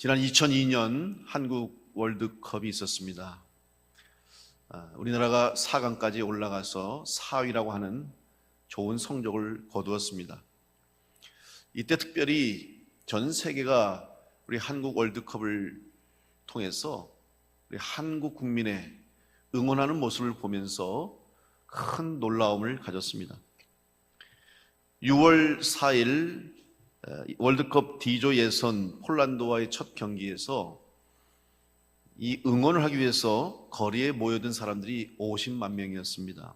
지난 2002년 한국 월드컵이 있었습니다. 우리나라가 4강까지 올라가서 4위라고 하는 좋은 성적을 거두었습니다. 이때 특별히 전 세계가 우리 한국 월드컵을 통해서 우리 한국 국민의 응원하는 모습을 보면서 큰 놀라움을 가졌습니다. 6월 4일 월드컵 D조 예선 폴란드와의 첫 경기에서 이 응원을 하기 위해서 거리에 모여든 사람들이 50만 명이었습니다.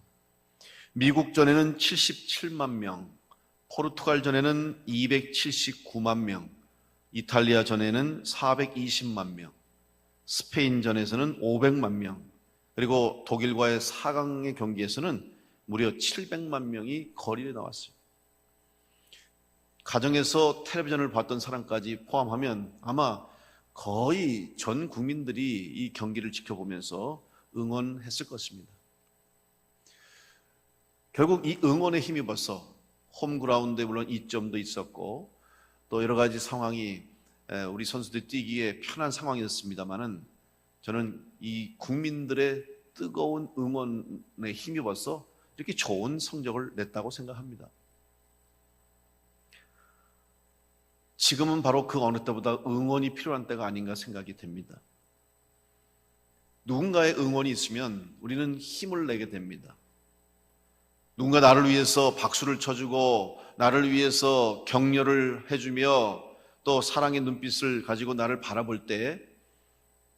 미국 전에는 77만 명, 포르투갈 전에는 279만 명, 이탈리아 전에는 420만 명, 스페인 전에서는 500만 명, 그리고 독일과의 4강의 경기에서는 무려 700만 명이 거리에 나왔어요. 가정에서 텔레비전을 봤던 사람까지 포함하면 아마 거의 전 국민들이 이 경기를 지켜보면서 응원했을 것입니다. 결국 이 응원에 힘입어서 홈그라운드에 물론 이점도 있었고 또 여러 가지 상황이 우리 선수들이 뛰기에 편한 상황이었습니다만은 저는 이 국민들의 뜨거운 응원에 힘입어서 이렇게 좋은 성적을 냈다고 생각합니다. 지금은 바로 그 어느 때보다 응원이 필요한 때가 아닌가 생각이 됩니다. 누군가의 응원이 있으면 우리는 힘을 내게 됩니다. 누군가 나를 위해서 박수를 쳐주고 나를 위해서 격려를 해주며 또 사랑의 눈빛을 가지고 나를 바라볼 때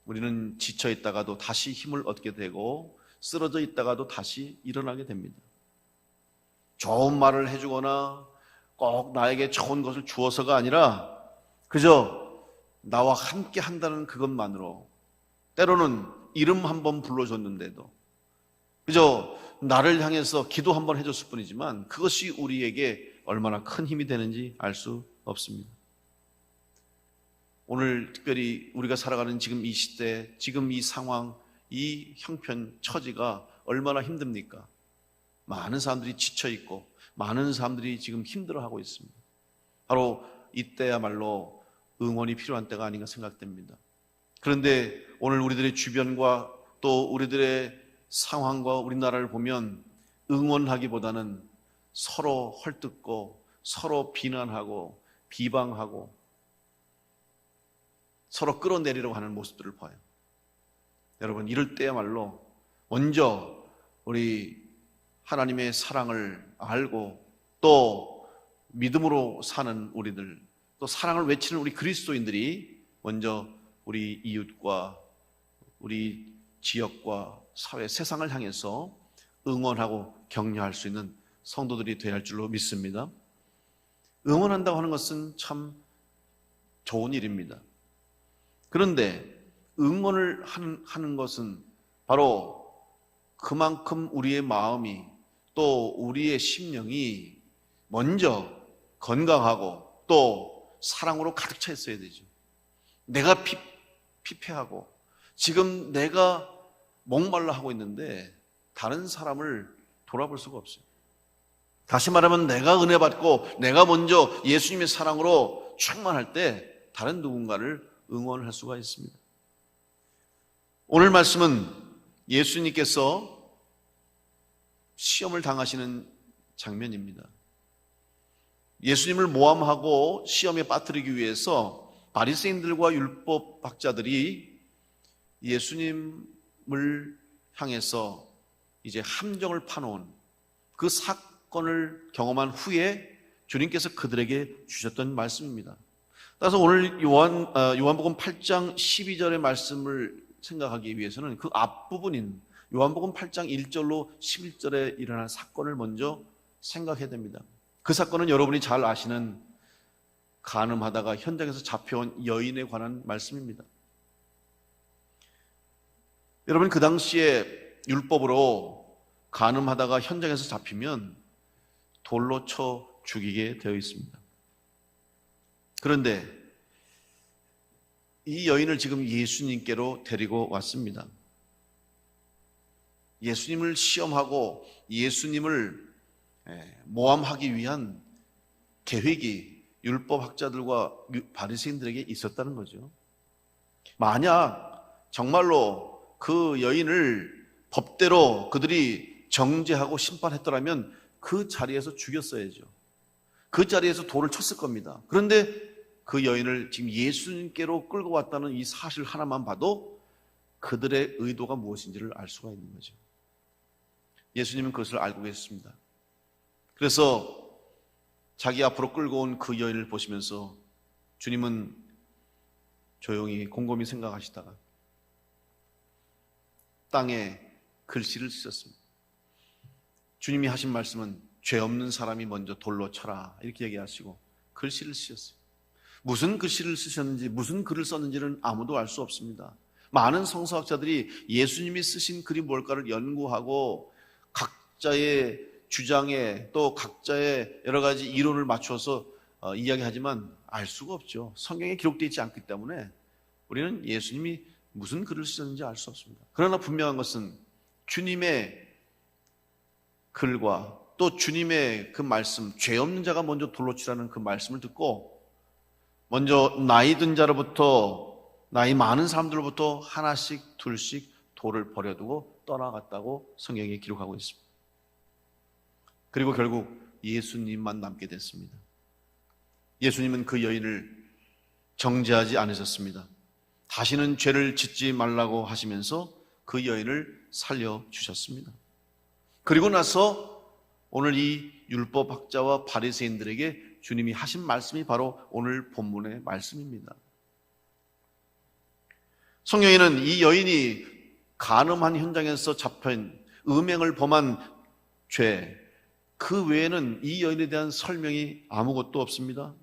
우리는 지쳐 있다가도 다시 힘을 얻게 되고 쓰러져 있다가도 다시 일어나게 됩니다. 좋은 말을 해주거나 꼭 나에게 좋은 것을 주어서가 아니라 그저 나와 함께 한다는 그것만으로 때로는 이름 한번 불러줬는데도 그저 나를 향해서 기도 한번 해줬을 뿐이지만 그것이 우리에게 얼마나 큰 힘이 되는지 알 수 없습니다. 오늘 특별히 우리가 살아가는 지금 이 시대, 지금 이 상황, 이 형편, 처지가 얼마나 힘듭니까? 많은 사람들이 지쳐있고 많은 사람들이 지금 힘들어하고 있습니다. 바로 이때야말로 응원이 필요한 때가 아닌가 생각됩니다. 그런데 오늘 우리들의 주변과 또 우리들의 상황과 우리나라를 보면 응원하기보다는 서로 헐뜯고 서로 비난하고 비방하고 서로 끌어내리려고 하는 모습들을 봐요. 여러분, 이럴 때야말로 먼저 우리 하나님의 사랑을 알고 또 믿음으로 사는 우리들, 또 사랑을 외치는 우리 그리스도인들이 먼저 우리 이웃과 우리 지역과 사회, 세상을 향해서 응원하고 격려할 수 있는 성도들이 되어야 할 줄로 믿습니다. 응원한다고 하는 것은 참 좋은 일입니다. 그런데 응원을 하는 것은 바로 그만큼 우리의 마음이 또 우리의 심령이 먼저 건강하고 또 사랑으로 가득 차 있어야 되죠. 내가 피폐하고 지금 내가 목말라 하고 있는데 다른 사람을 돌아볼 수가 없어요. 다시 말하면 내가 은혜 받고 내가 먼저 예수님의 사랑으로 충만할 때 다른 누군가를 응원할 수가 있습니다. 오늘 말씀은 예수님께서 시험을 당하시는 장면입니다. 예수님을 모함하고 시험에 빠뜨리기 위해서 바리새인들과 율법학자들이 예수님을 향해서 이제 함정을 파놓은 그 사건을 경험한 후에 주님께서 그들에게 주셨던 말씀입니다. 따라서 오늘 요한복음 8장 12절의 말씀을 생각하기 위해서는 그 앞부분인 요한복음 8장 1절로 11절에 일어난 사건을 먼저 생각해야 됩니다. 그 사건은 여러분이 잘 아시는 간음하다가 현장에서 잡혀온 여인에 관한 말씀입니다. 여러분, 그 당시에 율법으로 간음하다가 현장에서 잡히면 돌로 쳐 죽이게 되어 있습니다. 그런데 이 여인을 지금 예수님께로 데리고 왔습니다. 예수님을 시험하고 예수님을 모함하기 위한 계획이 율법학자들과 바리새인들에게 있었다는 거죠. 만약 정말로 그 여인을 법대로 그들이 정죄하고 심판했더라면 그 자리에서 죽였어야죠. 그 자리에서 돌을 쳤을 겁니다. 그런데 그 여인을 지금 예수님께로 끌고 왔다는 이 사실 하나만 봐도 그들의 의도가 무엇인지를 알 수가 있는 거죠. 예수님은 그것을 알고 계셨습니다. 그래서 자기 앞으로 끌고 온 그 여인을 보시면서 주님은 조용히 곰곰이 생각하시다가 땅에 글씨를 쓰셨습니다. 주님이 하신 말씀은 죄 없는 사람이 먼저 돌로 쳐라 이렇게 얘기하시고 글씨를 쓰셨어요. 무슨 글씨를 쓰셨는지 무슨 글을 썼는지는 아무도 알 수 없습니다. 많은 성서학자들이 예수님이 쓰신 글이 뭘까를 연구하고 각자의 주장에 또 각자의 여러 가지 이론을 맞춰서 이야기하지만 알 수가 없죠. 성경에 기록되어 있지 않기 때문에 우리는 예수님이 무슨 글을 쓰셨는지 알 수 없습니다. 그러나 분명한 것은 주님의 글과 또 주님의 그 말씀, 죄 없는 자가 먼저 돌로 치라는 그 말씀을 듣고 먼저 나이 든 자로부터 나이 많은 사람들로부터 하나씩 둘씩 돌을 버려두고 떠나갔다고 성경에 기록하고 있습니다. 그리고 결국 예수님만 남게 됐습니다. 예수님은 그 여인을 정죄하지 않으셨습니다. 다시는 죄를 짓지 말라고 하시면서 그 여인을 살려주셨습니다. 그리고 나서 오늘 이 율법학자와 바리새인들에게 주님이 하신 말씀이 바로 오늘 본문의 말씀입니다. 성경에는 이 여인이 간음한 현장에서 잡힌 음행을 범한 죄, 그 외에는 이 여인에 대한 설명이 아무것도 없습니다.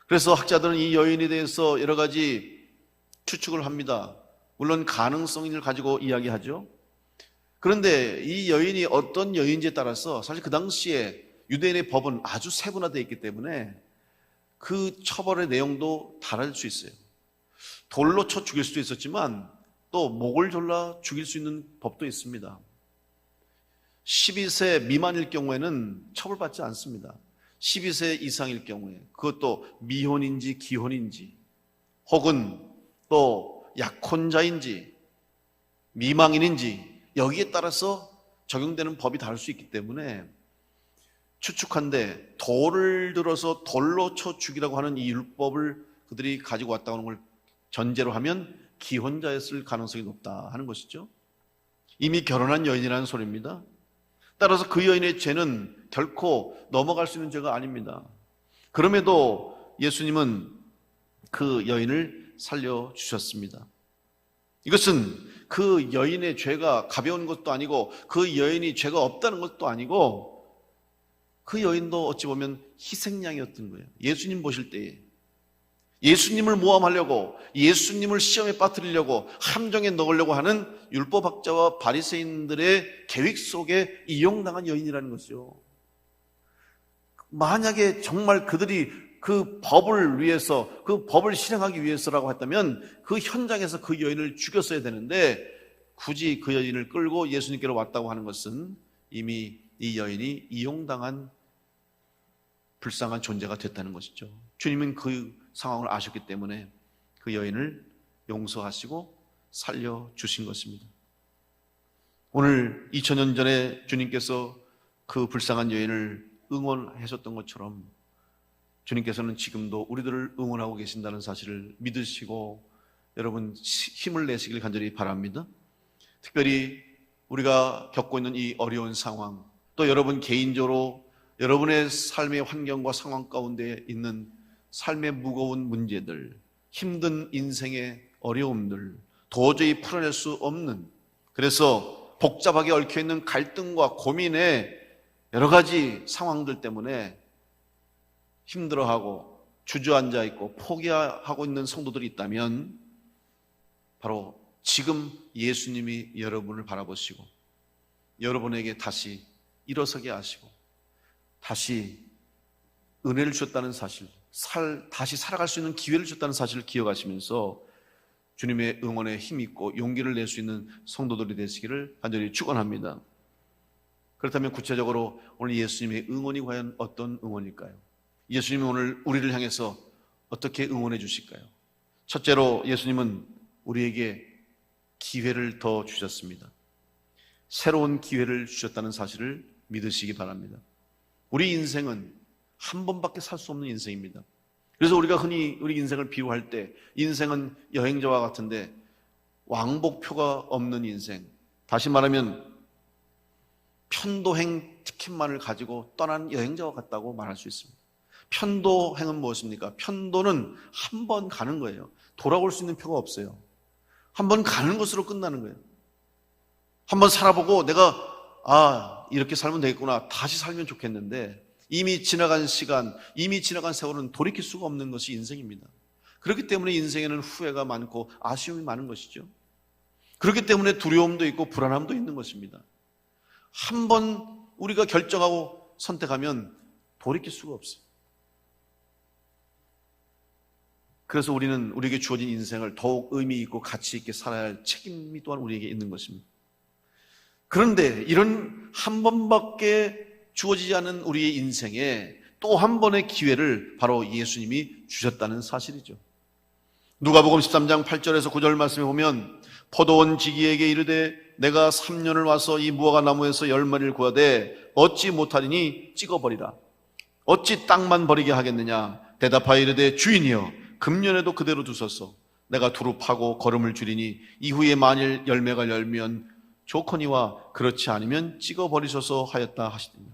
그래서 학자들은 이 여인에 대해서 여러 가지 추측을 합니다. 물론 가능성을 가지고 이야기하죠. 그런데 이 여인이 어떤 여인지에 따라서 사실 그 당시에 유대인의 법은 아주 세분화되어 있기 때문에 그 처벌의 내용도 다를 수 있어요. 돌로 쳐 죽일 수도 있었지만 또 목을 졸라 죽일 수 있는 법도 있습니다. 12세 미만일 경우에는 처벌받지 않습니다. 12세 이상일 경우에 그것도 미혼인지 기혼인지 혹은 또 약혼자인지 미망인인지 여기에 따라서 적용되는 법이 다를 수 있기 때문에 추측한데 돌을 들어서 돌로 쳐 죽이라고 하는 이 율법을 그들이 가지고 왔다고 하는 걸 전제로 하면 기혼자였을 가능성이 높다 하는 것이죠. 이미 결혼한 여인이라는 소리입니다. 따라서 그 여인의 죄는 결코 넘어갈 수 있는 죄가 아닙니다. 그럼에도 예수님은 그 여인을 살려주셨습니다. 이것은 그 여인의 죄가 가벼운 것도 아니고 그 여인이 죄가 없다는 것도 아니고 그 여인도 어찌 보면 희생양이었던 거예요. 예수님 보실 때에 예수님을 모함하려고 예수님을 시험에 빠뜨리려고 함정에 넣으려고 하는 율법학자와 바리새인들의 계획 속에 이용당한 여인이라는 것이죠. 만약에 정말 그들이 그 법을 위해서 그 법을 실행하기 위해서라고 했다면 그 현장에서 그 여인을 죽였어야 되는데 굳이 그 여인을 끌고 예수님께로 왔다고 하는 것은 이미 이 여인이 이용당한 불쌍한 존재가 됐다는 것이죠. 주님은 그 상황을 아셨기 때문에 그 여인을 용서하시고 살려주신 것입니다. 오늘 2000년 전에 주님께서 그 불쌍한 여인을 응원하셨던 것처럼 주님께서는 지금도 우리들을 응원하고 계신다는 사실을 믿으시고 여러분 힘을 내시길 간절히 바랍니다. 특별히 우리가 겪고 있는 이 어려운 상황, 또 여러분 개인적으로 여러분의 삶의 환경과 상황 가운데 있는 삶의 무거운 문제들, 힘든 인생의 어려움들, 도저히 풀어낼 수 없는, 그래서 복잡하게 얽혀있는 갈등과 고민의 여러 가지 상황들 때문에 힘들어하고 주저앉아 있고 포기하고 있는 성도들이 있다면 바로 지금 예수님이 여러분을 바라보시고 여러분에게 다시 일어서게 하시고 다시 은혜를 주셨다는 사실, 다시 살아갈 수 있는 기회를 주셨다는 사실을 기억하시면서 주님의 응원에 힘있고 용기를 낼 수 있는 성도들이 되시기를 간절히 축원합니다. 그렇다면 구체적으로 오늘 예수님의 응원이 과연 어떤 응원일까요? 예수님이 오늘 우리를 향해서 어떻게 응원해 주실까요? 첫째로 예수님은 우리에게 기회를 더 주셨습니다. 새로운 기회를 주셨다는 사실을 믿으시기 바랍니다. 우리 인생은 한 번밖에 살 수 없는 인생입니다. 그래서 우리가 흔히 우리 인생을 비유할 때 인생은 여행자와 같은데 왕복표가 없는 인생, 다시 말하면 편도행 티켓만을 가지고 떠난 여행자와 같다고 말할 수 있습니다. 편도행은 무엇입니까? 편도는 한 번 가는 거예요. 돌아올 수 있는 표가 없어요. 한 번 가는 것으로 끝나는 거예요. 한 번 살아보고 내가 이렇게 살면 되겠구나, 다시 살면 좋겠는데 이미 지나간 시간, 이미 지나간 세월은 돌이킬 수가 없는 것이 인생입니다. 그렇기 때문에 인생에는 후회가 많고 아쉬움이 많은 것이죠. 그렇기 때문에 두려움도 있고 불안함도 있는 것입니다. 한 번 우리가 결정하고 선택하면 돌이킬 수가 없어요. 그래서 우리는 우리에게 주어진 인생을 더욱 의미 있고 가치 있게 살아야 할 책임이 또한 우리에게 있는 것입니다. 그런데 이런 한 번밖에 주어지지 않은 우리의 인생에 또 한 번의 기회를 바로 예수님이 주셨다는 사실이죠. 누가복음 13장 8절에서 9절 말씀에 보면 포도원 지기에게 이르되 내가 3년을 와서 이 무화과 나무에서 열매를 구하되 얻지 못하리니 찍어버리라. 어찌 땅만 버리게 하겠느냐. 대답하여 이르되 주인이여 금년에도 그대로 두소서. 내가 두루 파고 거름을 줄이니 이후에 만일 열매가 열면 좋거니와 그렇지 않으면 찍어버리소서 하였다 하시더니,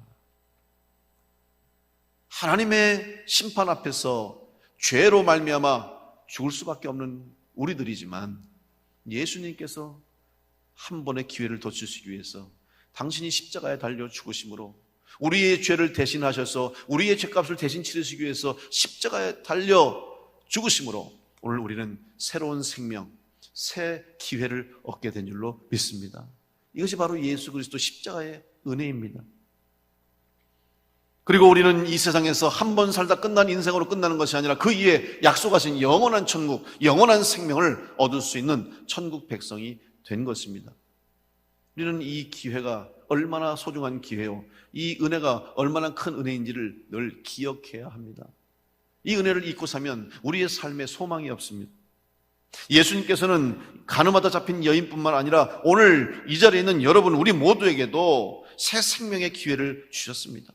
하나님의 심판 앞에서 죄로 말미암아 죽을 수밖에 없는 우리들이지만 예수님께서 한 번의 기회를 더 주시기 위해서 당신이 십자가에 달려 죽으심으로 우리의 죄를 대신하셔서 우리의 죄값을 대신 치르시기 위해서 십자가에 달려 죽으심으로 오늘 우리는 새로운 생명, 새 기회를 얻게 된 줄로 믿습니다. 이것이 바로 예수 그리스도 십자가의 은혜입니다. 그리고 우리는 이 세상에서 한 번 살다 끝난 인생으로 끝나는 것이 아니라 그 이에 약속하신 영원한 천국, 영원한 생명을 얻을 수 있는 천국 백성이 된 것입니다. 우리는 이 기회가 얼마나 소중한 기회요, 이 은혜가 얼마나 큰 은혜인지를 늘 기억해야 합니다. 이 은혜를 잊고 사면 우리의 삶에 소망이 없습니다. 예수님께서는 가늠하다 잡힌 여인뿐만 아니라 오늘 이 자리에 있는 여러분, 우리 모두에게도 새 생명의 기회를 주셨습니다.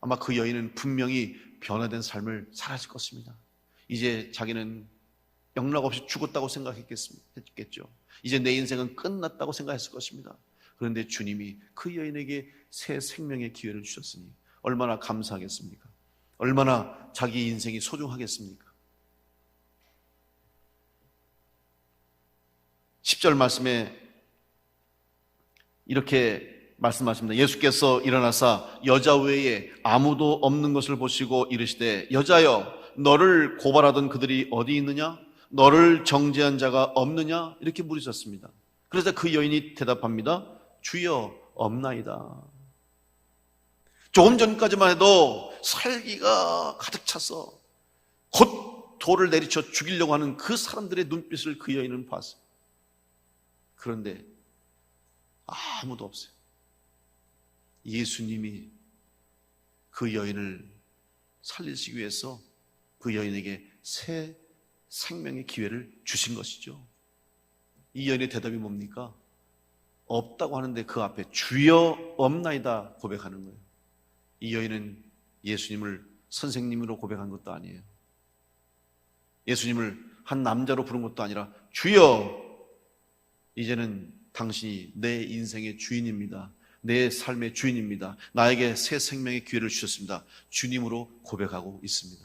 아마 그 여인은 분명히 변화된 삶을 살았을 것입니다. 이제 자기는 영락없이 죽었다고 생각했겠죠. 이제 내 인생은 끝났다고 생각했을 것입니다. 그런데 주님이 그 여인에게 새 생명의 기회를 주셨으니 얼마나 감사하겠습니까? 얼마나 자기 인생이 소중하겠습니까? 10절 말씀에 이렇게 말씀하십니다. 예수께서 일어나사 여자 외에 아무도 없는 것을 보시고 이르시되 여자여 너를 고발하던 그들이 어디 있느냐? 너를 정죄한 자가 없느냐? 이렇게 물으셨습니다. 그래서 그 여인이 대답합니다. 주여 없나이다. 조금 전까지만 해도 살기가 가득 차서 곧 돌을 내리쳐 죽이려고 하는 그 사람들의 눈빛을 그 여인은 봤어요. 그런데 아무도 없어요. 예수님이 그 여인을 살리시기 위해서 그 여인에게 새 생명의 기회를 주신 것이죠. 이 여인의 대답이 뭡니까? 없다고 하는데 그 앞에 주여 없나이다 고백하는 거예요. 이 여인은 예수님을 선생님으로 고백한 것도 아니에요. 예수님을 한 남자로 부른 것도 아니라 주여, 이제는 당신이 내 인생의 주인입니다. 내 삶의 주인입니다. 나에게 새 생명의 기회를 주셨습니다. 주님으로 고백하고 있습니다.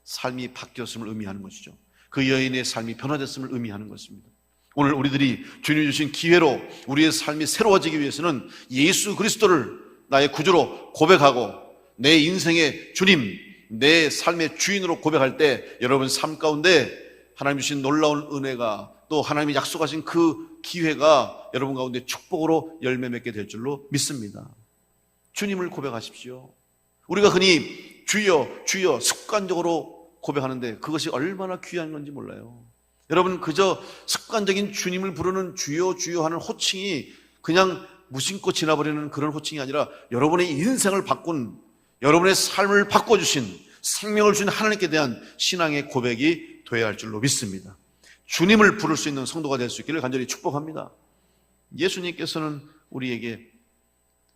삶이 바뀌었음을 의미하는 것이죠. 그 여인의 삶이 변화됐음을 의미하는 것입니다. 오늘 우리들이 주님이 주신 기회로 우리의 삶이 새로워지기 위해서는 예수 그리스도를 나의 구주로 고백하고 내 인생의 주님, 내 삶의 주인으로 고백할 때 여러분 삶 가운데 하나님 주신 놀라운 은혜가, 또 하나님이 약속하신 그 기회가 여러분 가운데 축복으로 열매 맺게 될 줄로 믿습니다. 주님을 고백하십시오. 우리가 흔히 주여 주여 습관적으로 고백하는데 그것이 얼마나 귀한 건지 몰라요. 여러분, 그저 습관적인 주님을 부르는 주여 주여 하는 호칭이 그냥 무심코 지나버리는 그런 호칭이 아니라 여러분의 인생을 바꾼, 여러분의 삶을 바꿔주신, 생명을 주신 하나님께 대한 신앙의 고백이 되어야 할 줄로 믿습니다. 주님을 부를 수 있는 성도가 될 수 있기를 간절히 축복합니다. 예수님께서는 우리에게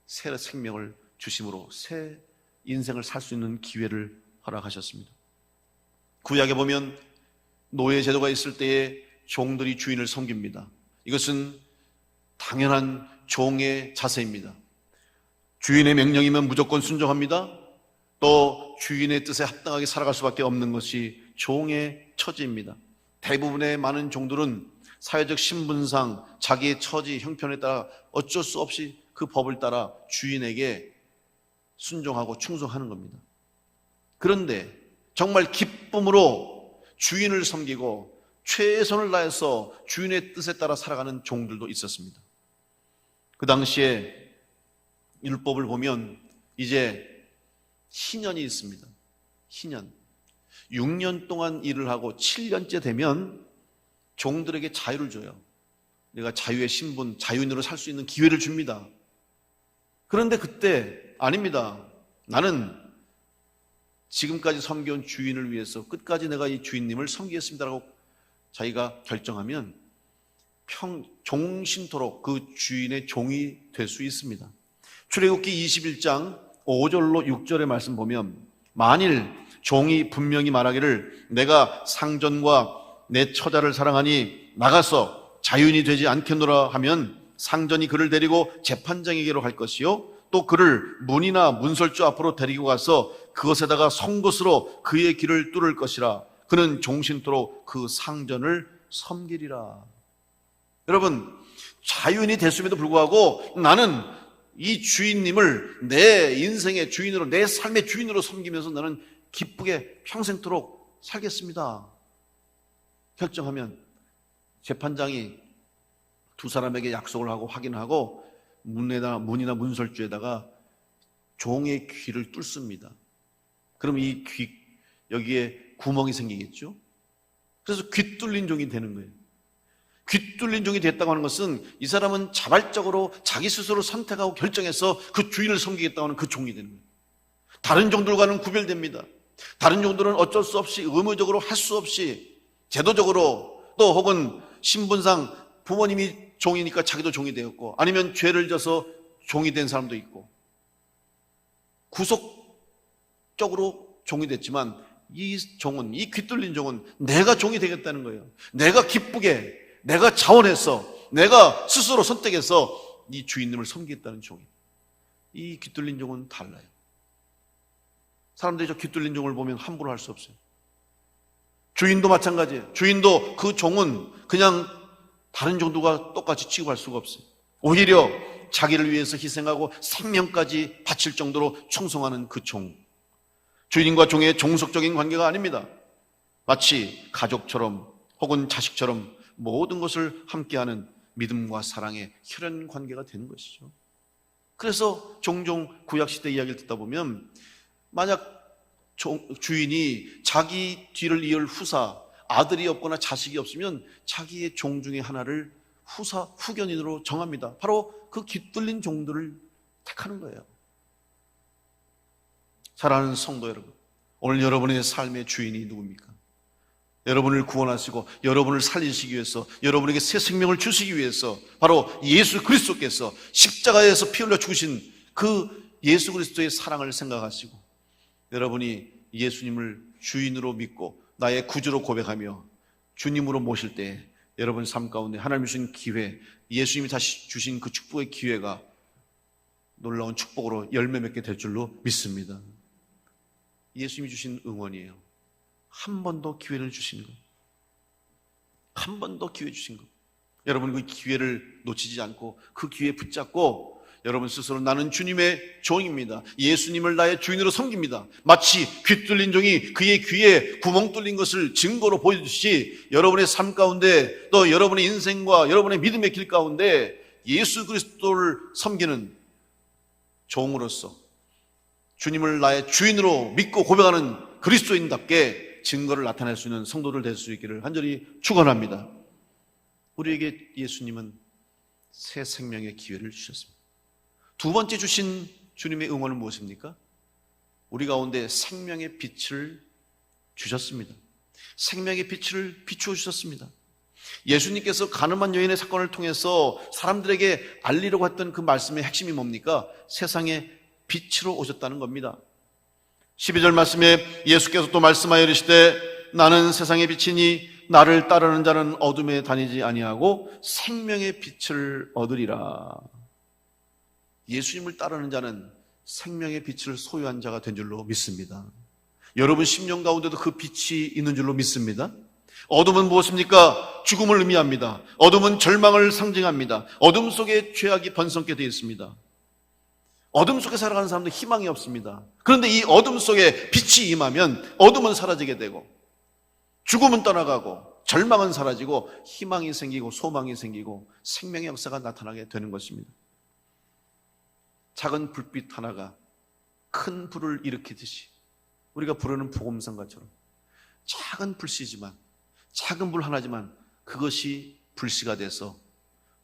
새 생명을 주심으로 새 인생을 살 수 있는 기회를 허락하셨습니다. 구약에 보면 노예 제도가 있을 때에 종들이 주인을 섬깁니다. 이것은 당연한 종의 자세입니다. 주인의 명령이면 무조건 순종합니다. 또 주인의 뜻에 합당하게 살아갈 수밖에 없는 것이 종의 처지입니다. 대부분의 많은 종들은 사회적 신분상 자기의 처지, 형편에 따라 어쩔 수 없이 그 법을 따라 주인에게 순종하고 충성하는 겁니다. 그런데 정말 기쁨으로 주인을 섬기고 최선을 다해서 주인의 뜻에 따라 살아가는 종들도 있었습니다. 그 당시에 율법을 보면 이제 희년이 있습니다. 희년. 6년 동안 일을 하고 7년째 되면 종들에게 자유를 줘요. 내가 자유의 신분, 자유인으로 살 수 있는 기회를 줍니다. 그런데 그때 아닙니다. 나는 지금까지 섬겨온 주인을 위해서 끝까지 내가 이 주인님을 섬기겠습니다라고 자기가 결정하면 종신토록 그 주인의 종이 될 수 있습니다. 출애굽기 21장 5절로 6절의 말씀 보면 만일 종이 분명히 말하기를 내가 상전과 내 처자를 사랑하니 나가서 자유인이 되지 않겠노라 하면 상전이 그를 데리고 재판장에게로 갈 것이요 또 그를 문이나 문설주 앞으로 데리고 가서 그것에다가 송곳으로 그의 길을 뚫을 것이라. 그는 종신토록 그 상전을 섬기리라. 여러분, 자유인이 됐음에도 불구하고 나는 이 주인님을 내 인생의 주인으로, 내 삶의 주인으로 섬기면서 나는 기쁘게 평생토록 살겠습니다 결정하면 재판장이 두 사람에게 약속을 하고 확인하고 문이나 문설주에다가 종의 귀를 뚫습니다. 그럼 이 귀, 여기에 구멍이 생기겠죠? 그래서 귀 뚫린 종이 되는 거예요. 귀 뚫린 종이 됐다고 하는 것은 이 사람은 자발적으로 자기 스스로 선택하고 결정해서 그 주인을 섬기겠다고 하는 그 종이 되는 거예요. 다른 종들과는 구별됩니다. 다른 종들은 어쩔 수 없이 의무적으로 할 수 없이 제도적으로 또 혹은 신분상 부모님이 종이니까 자기도 종이 되었고 아니면 죄를 져서 종이 된 사람도 있고 구속적으로 종이 됐지만 이 종은, 이 귀 뚫린 종은 내가 종이 되겠다는 거예요. 내가 기쁘게, 내가 자원해서, 내가 스스로 선택해서 이 주인님을 섬기겠다는 종이. 이 귀 뚫린 종은 달라요. 사람들이 저 귀 뚫린 종을 보면 함부로 할 수 없어요. 주인도 마찬가지예요. 주인도 그 종은 그냥 다른 종들과 똑같이 취급할 수가 없어요. 오히려 자기를 위해서 희생하고 생명까지 바칠 정도로 충성하는 그 종. 주인과 종의 종속적인 관계가 아닙니다. 마치 가족처럼 혹은 자식처럼 모든 것을 함께하는 믿음과 사랑의 혈연 관계가 되는 것이죠. 그래서 종종 구약시대 이야기를 듣다 보면 만약 주인이 자기 뒤를 이을 후사, 아들이 없거나 자식이 없으면 자기의 종 중에 하나를 후견인으로 정합니다. 바로 그 귀 뚫린 종들을 택하는 거예요. 사랑하는 성도 여러분, 오늘 여러분의 삶의 주인이 누굽니까? 여러분을 구원하시고 여러분을 살리시기 위해서, 여러분에게 새 생명을 주시기 위해서 바로 예수 그리스도께서 십자가에서 피 흘려 죽으신 그 예수 그리스도의 사랑을 생각하시고 여러분이 예수님을 주인으로 믿고 나의 구주로 고백하며 주님으로 모실 때 여러분 삶 가운데 하나님이 주신 기회, 예수님이 다시 주신 그 축복의 기회가 놀라운 축복으로 열매 맺게 될 줄로 믿습니다. 예수님이 주신 응원이에요. 한 번 더 기회를 주시는 것. 한 번 더 기회 주신 것. 여러분 그 기회를 놓치지 않고 그 기회에 붙잡고 여러분 스스로 나는 주님의 종입니다. 예수님을 나의 주인으로 섬깁니다. 마치 귀 뚫린 종이 그의 귀에 구멍 뚫린 것을 증거로 보여주듯이 여러분의 삶 가운데 또 여러분의 인생과 여러분의 믿음의 길 가운데 예수 그리스도를 섬기는 종으로서 주님을 나의 주인으로 믿고 고백하는 그리스도인답게 증거를 나타낼 수 있는 성도들 될 수 있기를 간절히 축원합니다. 우리에게 예수님은 새 생명의 기회를 주셨습니다. 두 번째 주신 주님의 응원은 무엇입니까? 우리 가운데 생명의 빛을 주셨습니다. 생명의 빛을 비추어 주셨습니다. 예수님께서 가늠한 여인의 사건을 통해서 사람들에게 알리려고 했던 그 말씀의 핵심이 뭡니까? 세상의 빛으로 오셨다는 겁니다. 12절 말씀에 예수께서 또 말씀하여 이르시되 나는 세상의 빛이니 나를 따르는 자는 어둠에 다니지 아니하고 생명의 빛을 얻으리라. 예수님을 따르는 자는 생명의 빛을 소유한 자가 된 줄로 믿습니다. 여러분 심령 가운데도 그 빛이 있는 줄로 믿습니다. 어둠은 무엇입니까? 죽음을 의미합니다. 어둠은 절망을 상징합니다. 어둠 속에 죄악이 번성케 되어 있습니다. 어둠 속에 살아가는 사람도 희망이 없습니다. 그런데 이 어둠 속에 빛이 임하면 어둠은 사라지게 되고 죽음은 떠나가고 절망은 사라지고 희망이 생기고 소망이 생기고 생명의 역사가 나타나게 되는 것입니다. 작은 불빛 하나가 큰 불을 일으키듯이 우리가 부르는 복음성가처럼 작은 불씨지만 작은 불 하나지만 그것이 불씨가 돼서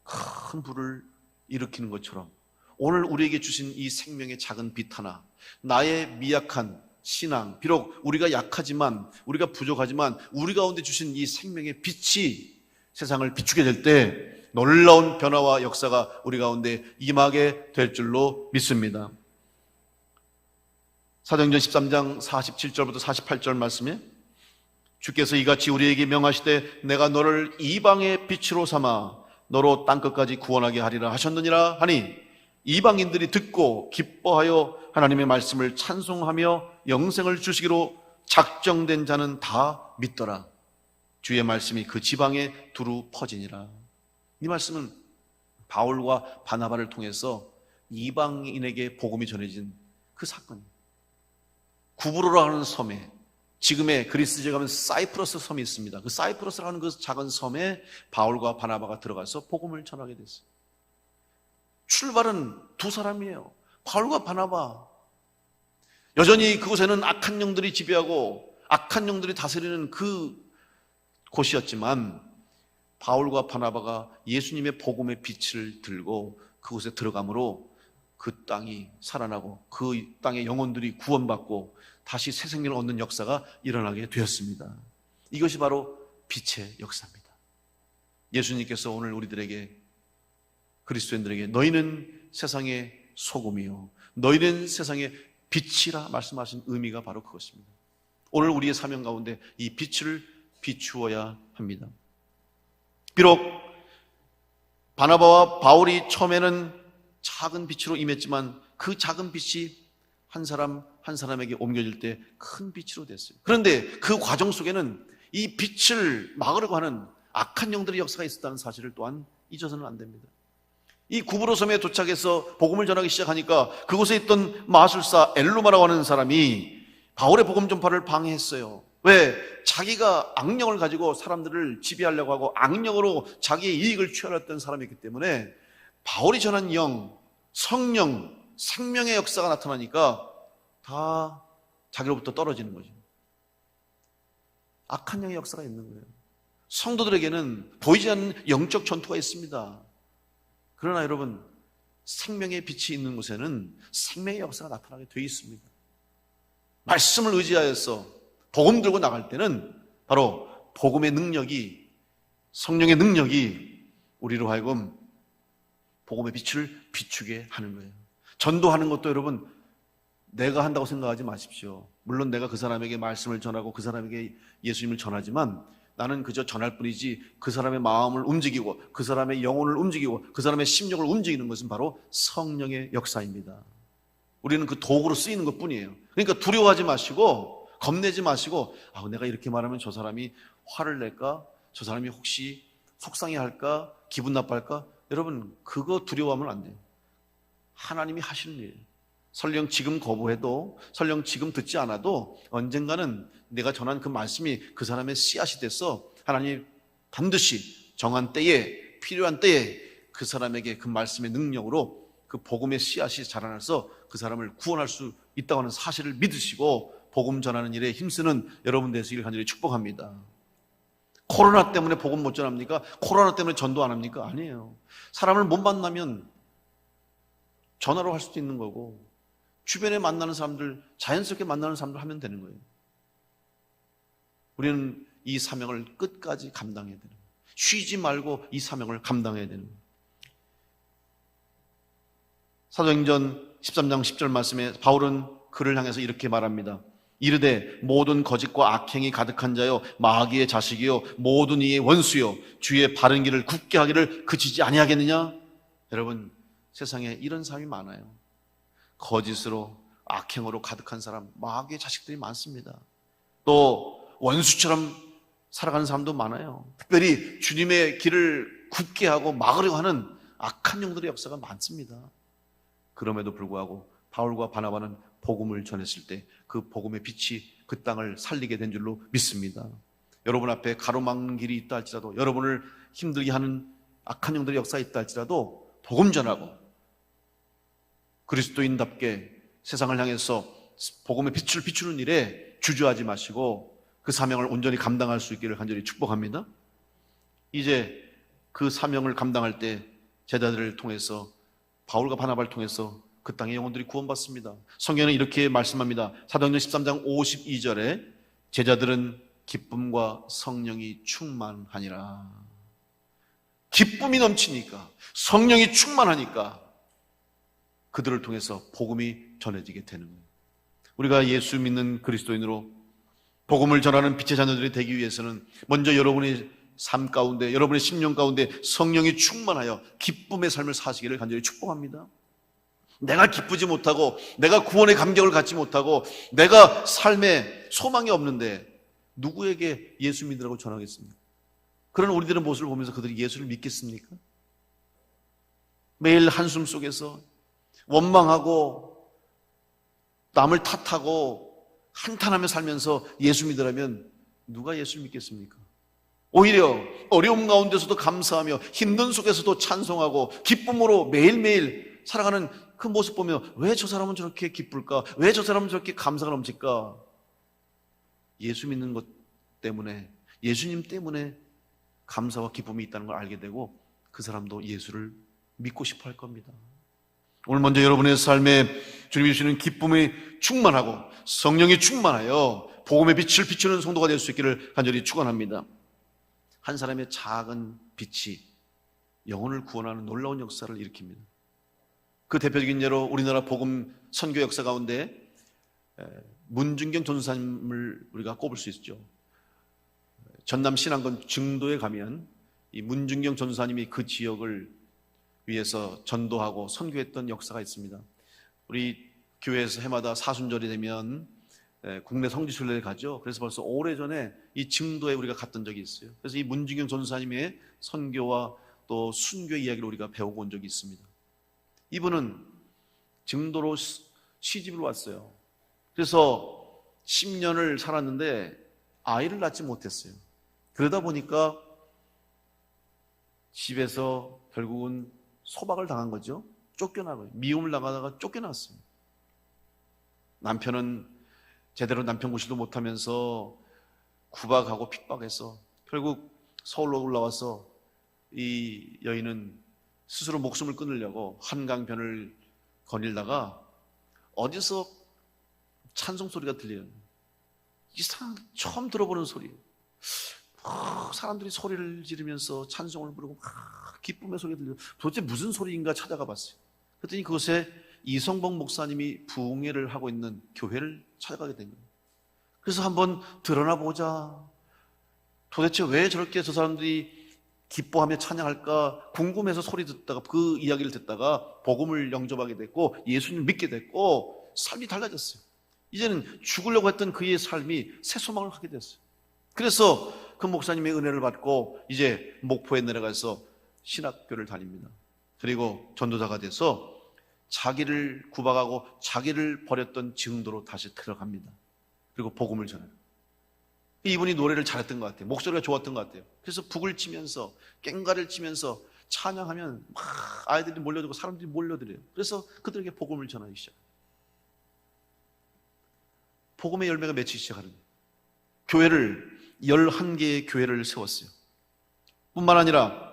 큰 불을 일으키는 것처럼 오늘 우리에게 주신 이 생명의 작은 빛 하나, 나의 미약한 신앙, 비록 우리가 약하지만 우리가 부족하지만 우리 가운데 주신 이 생명의 빛이 세상을 비추게 될 때 놀라운 변화와 역사가 우리 가운데 임하게 될 줄로 믿습니다. 사도행전 13장 47절부터 48절 말씀에 주께서 이같이 우리에게 명하시되 내가 너를 이방의 빛으로 삼아 너로 땅끝까지 구원하게 하리라 하셨느니라 하니 이방인들이 듣고 기뻐하여 하나님의 말씀을 찬송하며 영생을 주시기로 작정된 자는 다 믿더라. 주의 말씀이 그 지방에 두루 퍼지니라. 이 말씀은 바울과 바나바를 통해서 이방인에게 복음이 전해진 그 사건입니다. 구브로라는 섬에 지금의 그리스 지역에 가면 사이프러스 섬이 있습니다. 그 사이프러스라는 그 작은 섬에 바울과 바나바가 들어가서 복음을 전하게 됐어요. 출발은 두 사람이에요. 바울과 바나바. 여전히 그곳에는 악한 영들이 지배하고 악한 영들이 다스리는 그 곳이었지만 바울과 바나바가 예수님의 복음의 빛을 들고 그곳에 들어감으로 그 땅이 살아나고 그 땅의 영혼들이 구원받고 다시 새 생명을 얻는 역사가 일어나게 되었습니다. 이것이 바로 빛의 역사입니다. 예수님께서 오늘 우리들에게 그리스도인들에게 너희는 세상의 소금이요 너희는 세상의 빛이라 말씀하신 의미가 바로 그것입니다. 오늘 우리의 사명 가운데 이 빛을 비추어야 합니다. 비록 바나바와 바울이 처음에는 작은 빛으로 임했지만 그 작은 빛이 한 사람 한 사람에게 옮겨질 때 큰 빛으로 됐어요. 그런데 그 과정 속에는 이 빛을 막으려고 하는 악한 영들의 역사가 있었다는 사실을 또한 잊어서는 안 됩니다. 이 구브로 섬에 도착해서 복음을 전하기 시작하니까 그곳에 있던 마술사 엘루마라고 하는 사람이 바울의 복음 전파를 방해했어요. 왜? 자기가 악령을 가지고 사람들을 지배하려고 하고 악령으로 자기의 이익을 취하려던 사람이기 때문에 바울이 전한 영, 성령, 생명의 역사가 나타나니까 다 자기로부터 떨어지는 거죠. 악한 영의 역사가 있는 거예요. 성도들에게는 보이지 않는 영적 전투가 있습니다. 그러나 여러분, 생명의 빛이 있는 곳에는 생명의 역사가 나타나게 되어 있습니다. 말씀을 의지하여서 복음 들고 나갈 때는 바로 복음의 능력이, 성령의 능력이 우리로 하여금 복음의 빛을 비추게 하는 거예요. 전도하는 것도 여러분 내가 한다고 생각하지 마십시오. 물론 내가 그 사람에게 말씀을 전하고 그 사람에게 예수님을 전하지만 나는 그저 전할 뿐이지 그 사람의 마음을 움직이고 그 사람의 영혼을 움직이고 그 사람의 심령을 움직이는 것은 바로 성령의 역사입니다. 우리는 그 도구로 쓰이는 것뿐이에요. 그러니까 두려워하지 마시고 겁내지 마시고 내가 이렇게 말하면 저 사람이 화를 낼까? 저 사람이 혹시 속상해할까? 기분 나빠할까? 여러분 그거 두려워하면 안 돼요. 하나님이 하시는 일. 설령 지금 거부해도 설령 지금 듣지 않아도 언젠가는 내가 전한 그 말씀이 그 사람의 씨앗이 돼서 하나님이 반드시 정한 때에 필요한 때에 그 사람에게 그 말씀의 능력으로 그 복음의 씨앗이 자라나서 그 사람을 구원할 수 있다고 하는 사실을 믿으시고 복음 전하는 일에 힘쓰는 여러분 되시길 간절히 축복합니다. 코로나 때문에 복음 못 전합니까? 코로나 때문에 전도 안 합니까? 아니에요. 사람을 못 만나면 전화로 할 수도 있는 거고 주변에 만나는 사람들, 자연스럽게 만나는 사람들 하면 되는 거예요. 우리는 이 사명을 끝까지 감당해야 되는 거예요. 쉬지 말고 이 사명을 감당해야 되는 거예요. 사도행전 13장 10절 말씀에 바울은 그를 향해서 이렇게 말합니다. 이르되 모든 거짓과 악행이 가득한 자여 마귀의 자식이요 모든 이의 원수요 주의 바른 길을 굳게 하기를 그치지 아니하겠느냐. 여러분, 세상에 이런 사람이 많아요. 거짓으로 악행으로 가득한 사람, 마귀의 자식들이 많습니다. 또 원수처럼 살아가는 사람도 많아요. 특별히 주님의 길을 굳게 하고 막으려 하는 악한 영들의 역사가 많습니다. 그럼에도 불구하고 바울과 바나바는 복음을 전했을 때 그 복음의 빛이 그 땅을 살리게 된 줄로 믿습니다. 여러분 앞에 가로막는 길이 있다 할지라도, 여러분을 힘들게 하는 악한 영들의 역사가 있다 할지라도 복음 전하고 그리스도인답게 세상을 향해서 복음의 빛을 비추는 일에 주저하지 마시고 그 사명을 온전히 감당할 수 있기를 간절히 축복합니다. 이제 그 사명을 감당할 때 제자들을 통해서, 바울과 바나바를 통해서 그 땅의 영혼들이 구원받습니다. 성경은 이렇게 말씀합니다. 사도행전 13장 52절에 제자들은 기쁨과 성령이 충만하니라. 기쁨이 넘치니까, 성령이 충만하니까 그들을 통해서 복음이 전해지게 되는 거예요. 우리가 예수 믿는 그리스도인으로 복음을 전하는 빛의 자녀들이 되기 위해서는 먼저 여러분의 삶 가운데, 여러분의 심령 가운데 성령이 충만하여 기쁨의 삶을 사시기를 간절히 축복합니다. 내가 기쁘지 못하고, 내가 구원의 감격을 갖지 못하고, 내가 삶에 소망이 없는데 누구에게 예수 믿으라고 전하겠습니까? 그런 우리들의 모습을 보면서 그들이 예수를 믿겠습니까? 매일 한숨 속에서 원망하고 남을 탓하고 한탄하며 살면서 예수 믿으라면 누가 예수를 믿겠습니까? 오히려 어려움 가운데서도 감사하며 힘든 속에서도 찬송하고 기쁨으로 매일매일 살아가는 그 모습 보면 왜 저 사람은 저렇게 기쁠까? 왜 저 사람은 저렇게 감사가 넘칠까? 예수 믿는 것 때문에, 예수님 때문에 감사와 기쁨이 있다는 걸 알게 되고 그 사람도 예수를 믿고 싶어 할 겁니다. 오늘 먼저 여러분의 삶에 주님이 주시는 기쁨이 충만하고 성령이 충만하여 복음의 빛을 비추는 성도가 될 수 있기를 간절히 축원합니다. 한 사람의 작은 빛이 영혼을 구원하는 놀라운 역사를 일으킵니다. 그 대표적인 예로 우리나라 복음 선교 역사 가운데 문중경 전도사님을 우리가 꼽을 수 있죠. 전남 신안군 증도에 가면 이 문중경 전도사님이 그 지역을 위해서 전도하고 선교했던 역사가 있습니다. 우리 교회에서 해마다 사순절이 되면 국내 성지순례를 가죠. 그래서 벌써 오래전에 이 증도에 우리가 갔던 적이 있어요. 그래서 이 문중경 전도사님의 선교와 또 순교 이야기를 우리가 배우고 온 적이 있습니다. 이분은 증도로 시집을 왔어요. 그래서 10년을 살았는데 아이를 낳지 못했어요. 그러다 보니까 집에서 결국은 소박을 당한 거죠. 쫓겨나고요. 미움을 당하다가 쫓겨났어요. 남편은 제대로 남편 구실도 못하면서 구박하고 핍박해서 결국 서울로 올라와서 이 여인은 스스로 목숨을 끊으려고 한강변을 거닐다가 어디서 찬송 소리가 들려요. 이상한, 처음 들어보는 소리예요. 사람들이 소리를 지르면서 찬송을 부르고 기쁨의 소리가 들려요. 도대체 무슨 소리인가 찾아가 봤어요. 그랬더니 그곳에 이성봉 목사님이 부흥회를 하고 있는 교회를 찾아가게 된 거예요. 그래서 한번 드러나 보자. 도대체 왜 저렇게 저 사람들이 기뻐하며 찬양할까 궁금해서 소리 듣다가 그 이야기를 듣다가 복음을 영접하게 됐고 예수님을 믿게 됐고 삶이 달라졌어요. 이제는 죽으려고 했던 그의 삶이 새 소망을 하게 됐어요. 그래서 그 목사님의 은혜를 받고 이제 목포에 내려가서 신학교를 다닙니다. 그리고 전도자가 돼서 자기를 구박하고 자기를 버렸던 증도로 다시 들어갑니다. 그리고 복음을 전해요. 이분이 노래를 잘했던 것 같아요. 목소리가 좋았던 것 같아요. 그래서 북을 치면서 꽹과를 치면서 찬양하면 막 아이들이 몰려들고 사람들이 몰려들어요. 그래서 그들에게 복음을 전하기 시작해요. 복음의 열매가 맺히기 시작하는 거예요. 교회를 11개의 교회를 세웠어요. 뿐만 아니라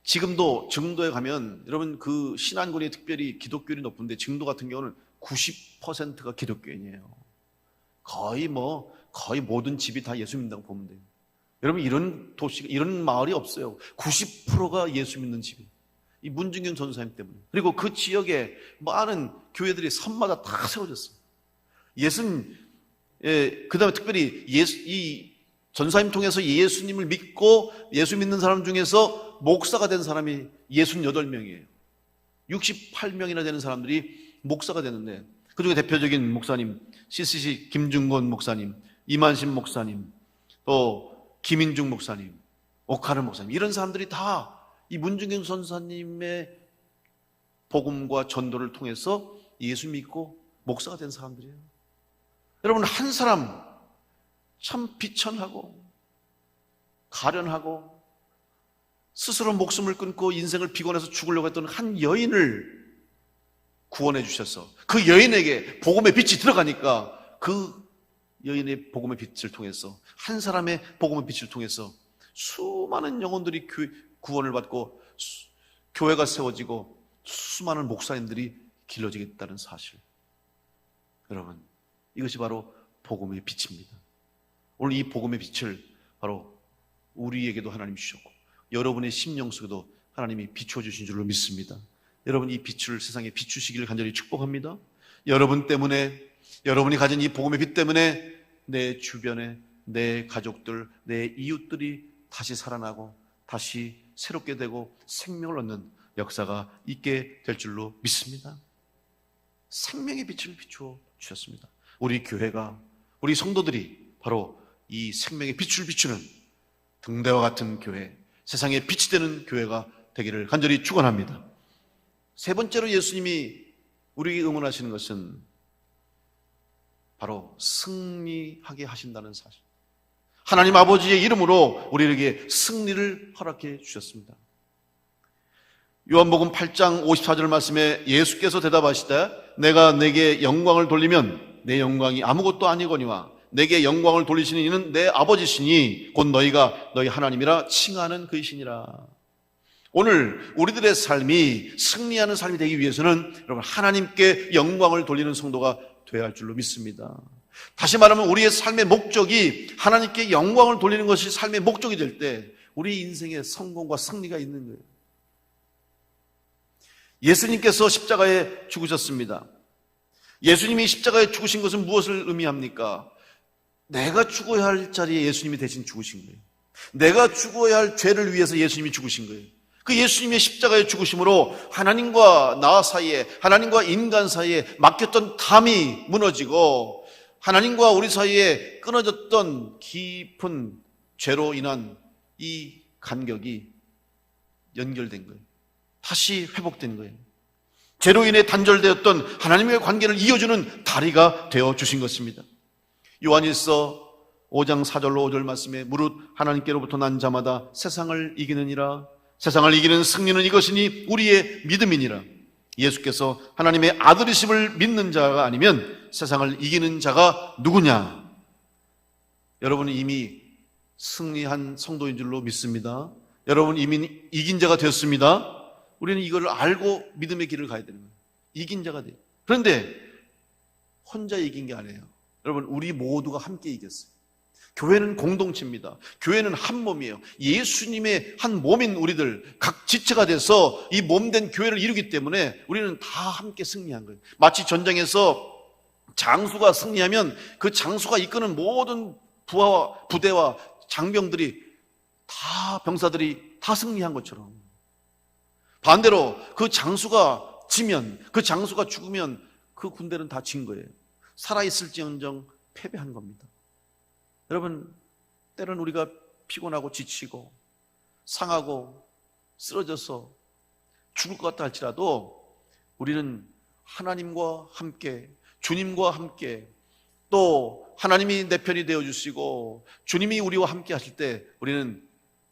지금도 증도에 가면 여러분 그 신안군이 특별히 기독교율이 높은데 증도 같은 경우는 90%가 기독교인이에요. 거의 모든 집이 다 예수 믿는다고 보면 돼요. 여러분, 이런 도시가, 이런 마을이 없어요. 90%가 예수 믿는 집이에요. 이 문중경 전사님 때문에. 그리고 그 지역에 많은 교회들이 섬마다 다 세워졌어요. 그 다음에 특별히 이 전사님 통해서 예수님을 믿고 예수 믿는 사람 중에서 목사가 된 사람이 68명이에요. 68명이나 되는 사람들이 목사가 되는데, 그 중에 대표적인 목사님, CCC 김중곤 목사님, 이만신 목사님, 또 김인중 목사님, 오카르 목사님, 이런 사람들이 다 이 문중경 선사님의 복음과 전도를 통해서 예수 믿고 목사가 된 사람들이에요. 여러분, 한 사람 참 비천하고 가련하고 스스로 목숨을 끊고 인생을 비관해서 죽으려고 했던 한 여인을 구원해 주셔서 그 여인에게 복음의 빛이 들어가니까 그 여인의 복음의 빛을 통해서, 한 사람의 복음의 빛을 통해서 수많은 영혼들이 구원을 받고 교회가 세워지고 수많은 목사님들이 길러지겠다는 사실. 여러분, 이것이 바로 복음의 빛입니다. 오늘 이 복음의 빛을 바로 우리에게도 하나님이 주셨고 여러분의 심령 속에도 하나님이 비춰주신 줄로 믿습니다. 여러분, 이 빛을 세상에 비추시기를 간절히 축복합니다. 여러분 때문에, 여러분이 가진 이 복음의 빛 때문에 내 주변에 내 가족들, 내 이웃들이 다시 살아나고 다시 새롭게 되고 생명을 얻는 역사가 있게 될 줄로 믿습니다. 생명의 빛을 비추어 주셨습니다. 우리 교회가, 우리 성도들이 바로 이 생명의 빛을 비추는 등대와 같은 교회, 세상에 빛이 되는 교회가 되기를 간절히 축원합니다. 세 번째로 예수님이 우리에게 응원하시는 것은 바로 승리하게 하신다는 사실. 하나님 아버지의 이름으로 우리에게 승리를 허락해 주셨습니다. 요한복음 8장 54절 말씀에 예수께서 대답하시되 내가 내게 영광을 돌리면 내 영광이 아무것도 아니거니와 내게 영광을 돌리시는 이는 내 아버지시니 곧 너희가 너희 하나님이라 칭하는 그이시니라. 오늘 우리들의 삶이 승리하는 삶이 되기 위해서는 여러분, 하나님께 영광을 돌리는 성도가 되어야 할 줄로 믿습니다. 다시 말하면 우리의 삶의 목적이 하나님께 영광을 돌리는 것이 삶의 목적이 될 때 우리 인생에 성공과 승리가 있는 거예요. 예수님께서 십자가에 죽으셨습니다. 예수님이 십자가에 죽으신 것은 무엇을 의미합니까? 내가 죽어야 할 자리에 예수님이 대신 죽으신 거예요. 내가 죽어야 할 죄를 위해서 예수님이 죽으신 거예요. 그 예수님의 십자가의 죽으심으로 하나님과 나 사이에, 하나님과 인간 사이에 막혔던 담이 무너지고 하나님과 우리 사이에 끊어졌던 깊은 죄로 인한 이 간격이 연결된 거예요. 다시 회복된 거예요. 죄로 인해 단절되었던 하나님과의 관계를 이어주는 다리가 되어주신 것입니다. 요한일서 5장 4절로 5절 말씀에 무릇 하나님께로부터 난 자마다 세상을 이기느니라. 세상을 이기는 승리는 이것이니 우리의 믿음이니라. 예수께서 하나님의 아들이심을 믿는 자가 아니면 세상을 이기는 자가 누구냐? 여러분은 이미 승리한 성도인 줄로 믿습니다. 여러분 이미 이긴 자가 되었습니다. 우리는 이걸 알고 믿음의 길을 가야 되는 거예요. 이긴 자가 돼요. 그런데 혼자 이긴 게 아니에요. 여러분, 우리 모두가 함께 이겼어요. 교회는 공동체입니다. 교회는 한 몸이에요. 예수님의 한 몸인 우리들, 각 지체가 돼서 이 몸된 교회를 이루기 때문에 우리는 다 함께 승리한 거예요. 마치 전쟁에서 장수가 승리하면 그 장수가 이끄는 모든 부대와 장병들이 다, 병사들이 다 승리한 것처럼, 반대로 그 장수가 지면, 그 장수가 죽으면 그 군대는 다 진 거예요. 살아있을지언정 패배한 겁니다. 여러분, 때로는 우리가 피곤하고 지치고 상하고 쓰러져서 죽을 것 같다 할지라도 우리는 하나님과 함께, 주님과 함께, 또 하나님이 내 편이 되어주시고 주님이 우리와 함께 하실 때 우리는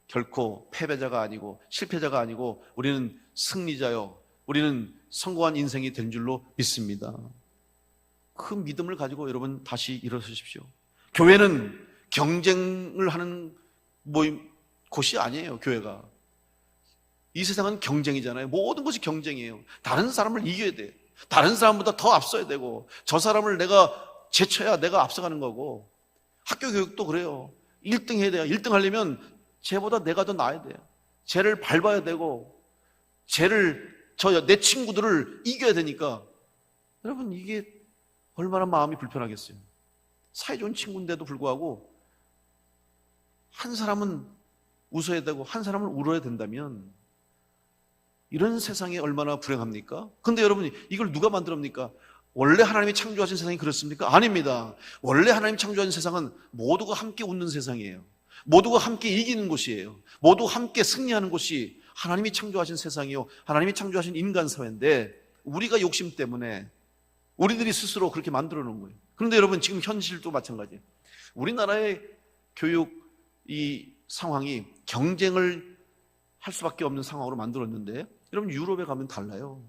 결코 패배자가 아니고 실패자가 아니고 우리는 승리자요, 우리는 성공한 인생이 된 줄로 믿습니다. 그 믿음을 가지고 여러분 다시 일어서십시오. 교회는 경쟁을 하는 곳이 아니에요. 교회가, 이 세상은 경쟁이잖아요. 모든 것이 경쟁이에요. 다른 사람을 이겨야 돼요. 다른 사람보다 더 앞서야 되고, 저 사람을 내가 제쳐야 내가 앞서가는 거고, 학교 교육도 그래요. 1등 해야 돼요. 1등 하려면 쟤보다 내가 더 나아야 돼요. 쟤를 밟아야 되고 내 친구들을 이겨야 되니까. 여러분, 이게 얼마나 마음이 불편하겠어요. 사이좋은 친구인데도 불구하고 한 사람은 웃어야 되고 한 사람은 울어야 된다면 이런 세상이 얼마나 불행합니까? 근데 여러분, 이걸 누가 만들었습니까? 원래 하나님이 창조하신 세상이 그렇습니까? 아닙니다. 원래 하나님이 창조하신 세상은 모두가 함께 웃는 세상이에요. 모두가 함께 이기는 곳이에요. 모두가 함께 승리하는 곳이 하나님이 창조하신 세상이요, 하나님이 창조하신 인간 사회인데 우리가 욕심 때문에 우리들이 스스로 그렇게 만들어 놓은 거예요. 그런데 여러분, 지금 현실도 마찬가지예요. 우리나라의 교육 이 상황이 경쟁을 할 수밖에 없는 상황으로 만들었는데, 여러분, 유럽에 가면 달라요.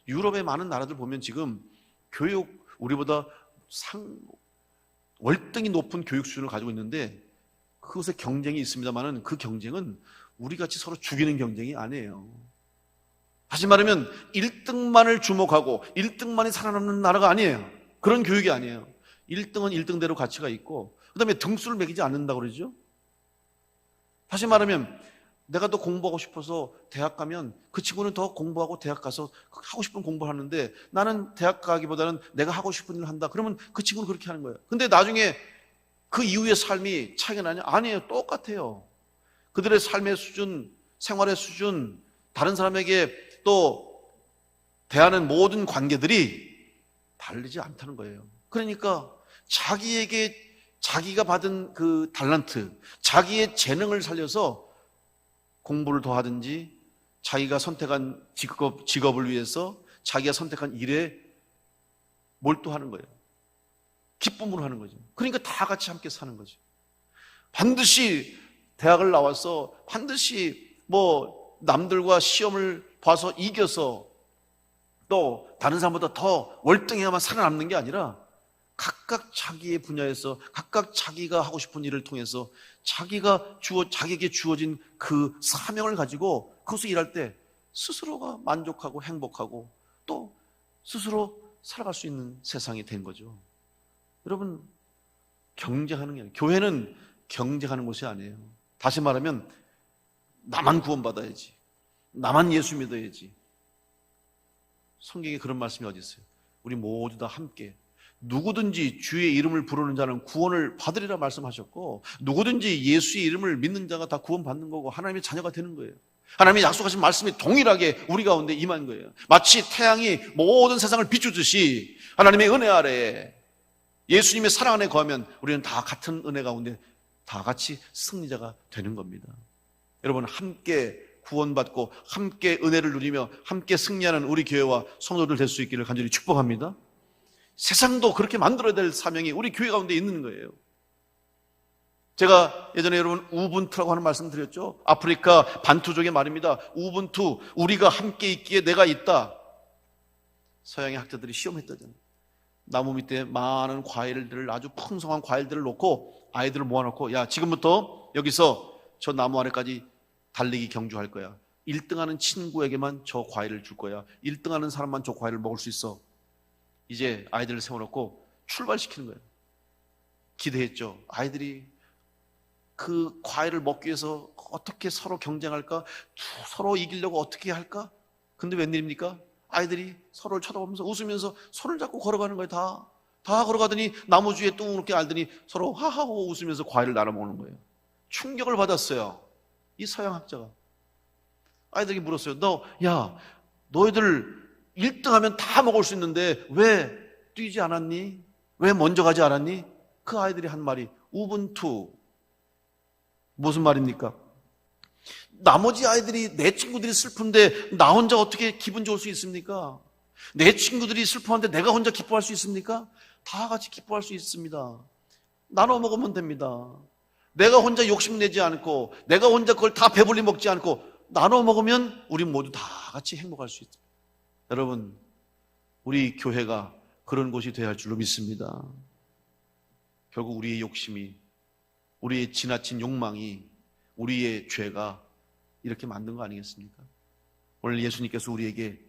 유럽의 많은 나라들 보면 지금 교육, 우리보다 월등히 높은 교육 수준을 가지고 있는데 그곳에 경쟁이 있습니다만은 그 경쟁은 우리같이 서로 죽이는 경쟁이 아니에요. 다시 말하면 1등만을 주목하고 1등만이 살아남는 나라가 아니에요. 그런 교육이 아니에요. 1등은 1등대로 가치가 있고 그 다음에 등수를 매기지 않는다고 그러죠. 다시 말하면 내가 더 공부하고 싶어서 대학 가면 그 친구는 더 공부하고 대학 가서 하고 싶은 공부를 하는데 나는 대학 가기보다는 내가 하고 싶은 일을 한다. 그러면 그 친구는 그렇게 하는 거예요. 근데 나중에 그 이후의 삶이 차이가 나냐? 아니에요. 똑같아요. 그들의 삶의 수준, 생활의 수준, 다른 사람에게 또 대하는 모든 관계들이 다르지 않다는 거예요. 그러니까 자기가 받은 그 달란트, 자기의 재능을 살려서 공부를 더 하든지 자기가 선택한 직업을 위해서 자기가 선택한 일에 몰두하는 거예요. 기쁨으로 하는 거죠. 그러니까 다 같이 함께 사는 거죠. 반드시 대학을 나와서 반드시 남들과 시험을 봐서 이겨서 또 다른 사람보다 더 월등해야만 살아남는 게 아니라 각각 자기의 분야에서 각각 자기가 하고 싶은 일을 통해서 자기에게 주어진 그 사명을 가지고 그것을 일할 때 스스로가 만족하고 행복하고 또 스스로 살아갈 수 있는 세상이 된 거죠. 여러분, 경쟁하는 게 아니에요. 교회는 경쟁하는 곳이 아니에요. 다시 말하면 나만 구원받아야지, 나만 예수 믿어야지. 성경에 그런 말씀이 어디 있어요? 우리 모두 다 함께 누구든지 주의 이름을 부르는 자는 구원을 받으리라 말씀하셨고, 누구든지 예수의 이름을 믿는 자가 다 구원받는 거고 하나님의 자녀가 되는 거예요. 하나님이 약속하신 말씀이 동일하게 우리 가운데 임한 거예요. 마치 태양이 모든 세상을 비추듯이 하나님의 은혜 아래에 예수님의 사랑 안에 거하면 우리는 다 같은 은혜 가운데 다 같이 승리자가 되는 겁니다. 여러분, 함께 구원받고 함께 은혜를 누리며 함께 승리하는 우리 교회와 성도들 될 수 있기를 간절히 축복합니다. 세상도 그렇게 만들어야 될 사명이 우리 교회 가운데 있는 거예요. 제가 예전에 여러분 우분투라고 하는 말씀 드렸죠. 아프리카 반투족의 말입니다. 우분투, 우리가 함께 있기에 내가 있다. 서양의 학자들이 시험했다잖아요. 나무 밑에 많은 과일들을, 아주 풍성한 과일들을 놓고 아이들을 모아놓고, 야, 지금부터 여기서 저 나무 아래까지 달리기 경주할 거야. 1등하는 친구에게만 저 과일을 줄 거야. 1등하는 사람만 저 과일을 먹을 수 있어. 이제 아이들을 세워놓고 출발시키는 거예요. 기대했죠. 아이들이 그 과일을 먹기 위해서 어떻게 서로 경쟁할까? 서로 이기려고 어떻게 할까? 근데 웬일입니까? 아이들이 서로를 쳐다보면서 웃으면서 손을 잡고 걸어가는 거예요. 다 걸어가더니 나무 주위에 뚱 이렇게 알더니 서로 하하호 웃으면서 과일을 나눠 먹는 거예요. 충격을 받았어요. 이 서양학자가. 아이들이 물었어요. 너희들 1등하면 다 먹을 수 있는데 왜 뛰지 않았니? 왜 먼저 가지 않았니? 그 아이들이 한 말이 우분투. 무슨 말입니까? 나머지 아이들이, 내 친구들이 슬픈데 나 혼자 어떻게 기분 좋을 수 있습니까? 내 친구들이 슬퍼하는데 내가 혼자 기뻐할 수 있습니까? 다 같이 기뻐할 수 있습니다. 나눠 먹으면 됩니다. 내가 혼자 욕심내지 않고 내가 혼자 그걸 다 배불리 먹지 않고 나눠 먹으면 우리 모두 다 같이 행복할 수 있습니다. 여러분, 우리 교회가 그런 곳이 되어야 할 줄로 믿습니다. 결국 우리의 욕심이, 우리의 지나친 욕망이, 우리의 죄가 이렇게 만든 거 아니겠습니까? 오늘 예수님께서 우리에게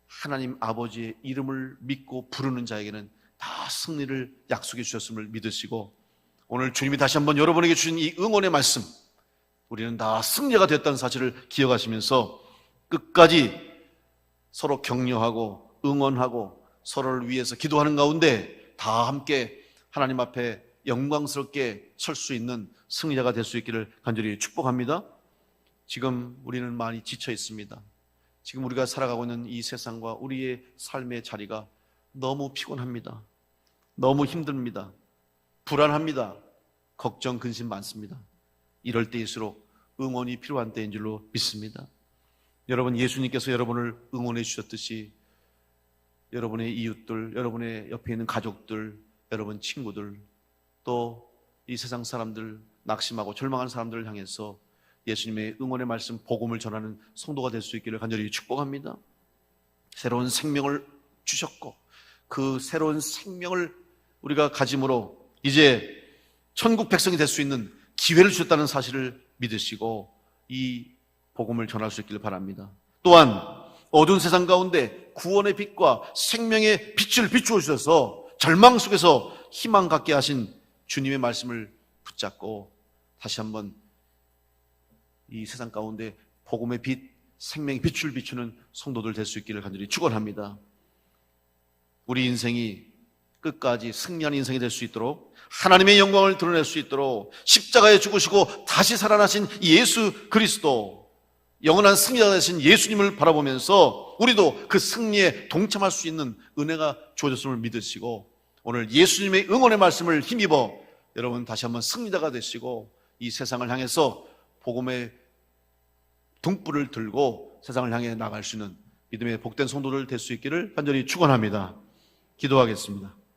하나님 아버지의 이름을 믿고 부르는 자에게는 다 승리를 약속해 주셨음을 믿으시고, 오늘 주님이 다시 한번 여러분에게 주신 이 응원의 말씀, 우리는 다 승리가 됐다는 사실을 기억하시면서 끝까지 서로 격려하고 응원하고 서로를 위해서 기도하는 가운데 다 함께 하나님 앞에 영광스럽게 설 수 있는 승리자가 될 수 있기를 간절히 축복합니다. 지금 우리는 많이 지쳐 있습니다. 지금 우리가 살아가고 있는 이 세상과 우리의 삶의 자리가 너무 피곤합니다. 너무 힘듭니다. 불안합니다. 걱정, 근심 많습니다. 이럴 때일수록 응원이 필요한 때인 줄로 믿습니다. 여러분, 예수님께서 여러분을 응원해 주셨듯이 여러분의 이웃들, 여러분의 옆에 있는 가족들, 여러분 친구들, 또 이 세상 사람들, 낙심하고 절망하는 사람들을 향해서 예수님의 응원의 말씀, 복음을 전하는 성도가 될 수 있기를 간절히 축복합니다. 새로운 생명을 주셨고 그 새로운 생명을 우리가 가짐으로 이제 천국 백성이 될 수 있는 기회를 주셨다는 사실을 믿으시고 이 복음을 전할 수 있기를 바랍니다. 또한 어두운 세상 가운데 구원의 빛과 생명의 빛을 비추어 주셔서 절망 속에서 희망 갖게 하신 주님의 말씀을 붙잡고 다시 한번 이 세상 가운데 복음의 빛, 생명의 빛을 비추는 성도들 될 수 있기를 간절히 축원합니다. 우리 인생이 끝까지 승리하는 인생이 될 수 있도록, 하나님의 영광을 드러낼 수 있도록 십자가에 죽으시고 다시 살아나신 예수 그리스도, 영원한 승리자가 되신 예수님을 바라보면서 우리도 그 승리에 동참할 수 있는 은혜가 주어졌음을 믿으시고 오늘 예수님의 응원의 말씀을 힘입어 여러분 다시 한번 승리자가 되시고 이 세상을 향해서 복음의 등불을 들고 세상을 향해 나갈 수 있는 믿음의 복된 성도들 될 수 있기를 간절히 축원합니다. 기도하겠습니다.